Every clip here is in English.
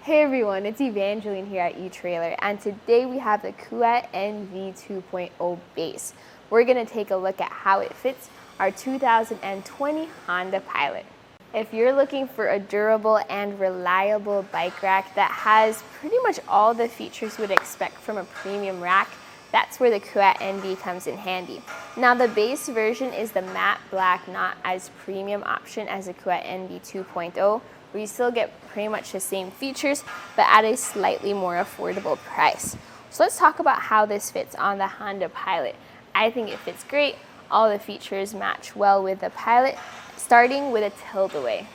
Hey everyone, it's Evangeline here at etrailer, and today we have the Kuat NV 2.0 base. We're going to take a look at how it fits our 2020 Honda Pilot. If you're looking for a durable and reliable bike rack that has pretty much all the features you would expect from a premium rack, that's where the Kuat NV comes in handy. Now the base version is the matte black, not as premium option as the Kuat NV 2.0, where you still get pretty much the same features, but at a slightly more affordable price. So let's talk about how this fits on the Honda Pilot. I think it fits great. All the features match well with the Pilot, starting with a tilt away.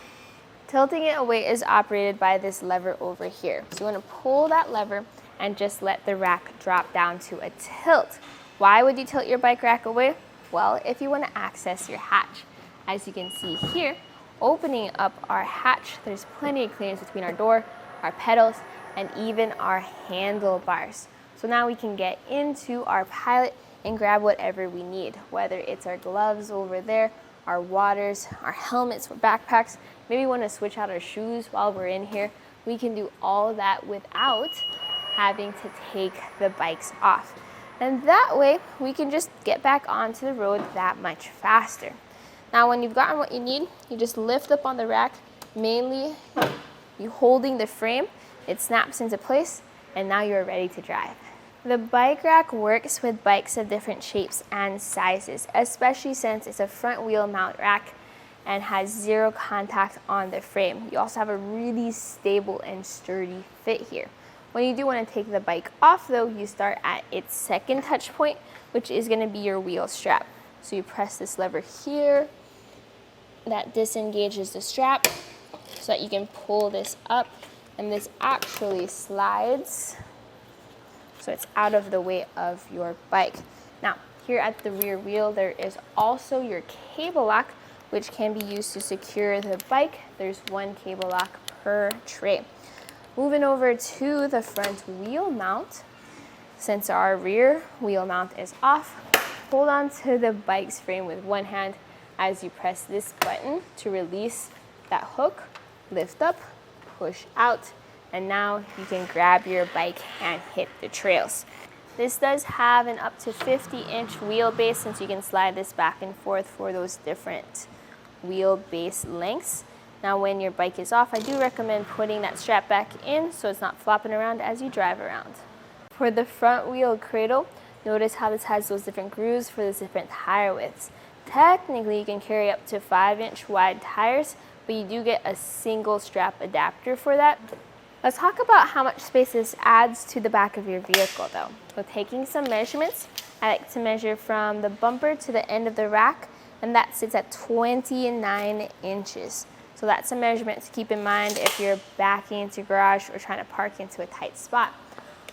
Tilting it away is operated by this lever over here. So you want to pull that lever and just let the rack drop down to a tilt. Why would you tilt your bike rack away? Well, if you want to access your hatch. As you can see here, opening up our hatch, there's plenty of clearance between our door, our pedals, and even our handlebars. So now we can get into our Pilot and grab whatever we need, whether it's our gloves over there, our waters, our helmets, or backpacks. Maybe we want to switch out our shoes while we're in here. We can do all of that without having to take the bikes off. And that way, we can just get back onto the road that much faster. Now, when you've gotten what you need, you just lift up on the rack, mainly you holding the frame, it snaps into place, and now you're ready to drive. The bike rack works with bikes of different shapes and sizes, especially since it's a front wheel mount rack and has zero contact on the frame. You also have a really stable and sturdy fit here. When you do want to take the bike off though, you start at its second touch point, which is going to be your wheel strap. So you press this lever here, that disengages the strap so that you can pull this up, and this actually slides so it's out of the way of your bike. Now, here at the rear wheel, there is also your cable lock, which can be used to secure the bike. There's one cable lock per tray. Moving over to the front wheel mount, since our rear wheel mount is off, hold on to the bike's frame with one hand as you press this button to release that hook, lift up, push out, and now you can grab your bike and hit the trails. This does have an up to 50-inch wheelbase, since you can slide this back and forth for those different wheelbase lengths. Now when your bike is off, I do recommend putting that strap back in so it's not flopping around as you drive around. For the front wheel cradle, notice how this has those different grooves for those different tire widths. Technically, you can carry up to 5-inch wide tires, but you do get a single strap adapter for that. Let's talk about how much space this adds to the back of your vehicle though. So taking some measurements, I like to measure from the bumper to the end of the rack, and that sits at 29 inches. So that's a measurement to keep in mind if you're backing into your garage or trying to park into a tight spot.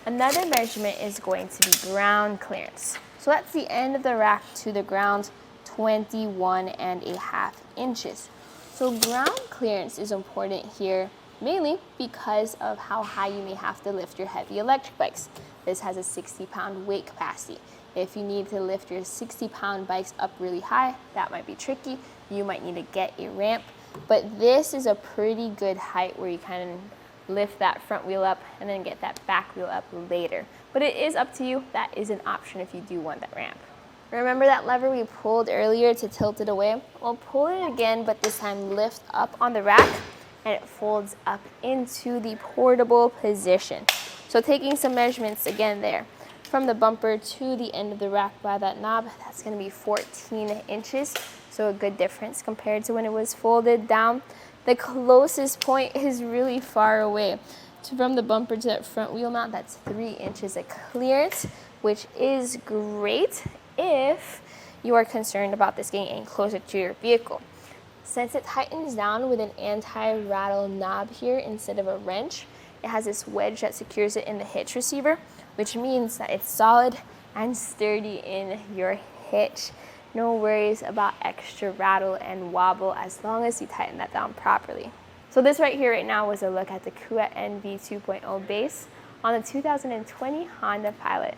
Another measurement is going to be ground clearance. So that's the end of the rack to the ground, 21.5 inches. So ground clearance is important here, mainly because of how high you may have to lift your heavy electric bikes. This has a 60-pound weight capacity. If you need to lift your 60-pound bikes up really high, that might be tricky. You might need to get a ramp. But this is a pretty good height where you kind of lift that front wheel up and then get that back wheel up later. But it is up to you. That is an option if you do want that ramp. Remember that lever we pulled earlier to tilt it away? Well, pull it again, but this time lift up on the rack and it folds up into the portable position. So taking some measurements again there. From the bumper to the end of the rack by that knob, that's going to be 14 inches. So a good difference compared to when it was folded down. The closest point is really far away. So from the bumper to that front wheel mount, that's 3 inches of clearance, which is great if you are concerned about this getting any closer to your vehicle. Since it tightens down with an anti-rattle knob here instead of a wrench, it has this wedge that secures it in the hitch receiver, which means that it's solid and sturdy in your hitch. No worries about extra rattle and wobble as long as you tighten that down properly. So this right here right now was a look at the Kuat NV 2.0 base on the 2020 Honda Pilot.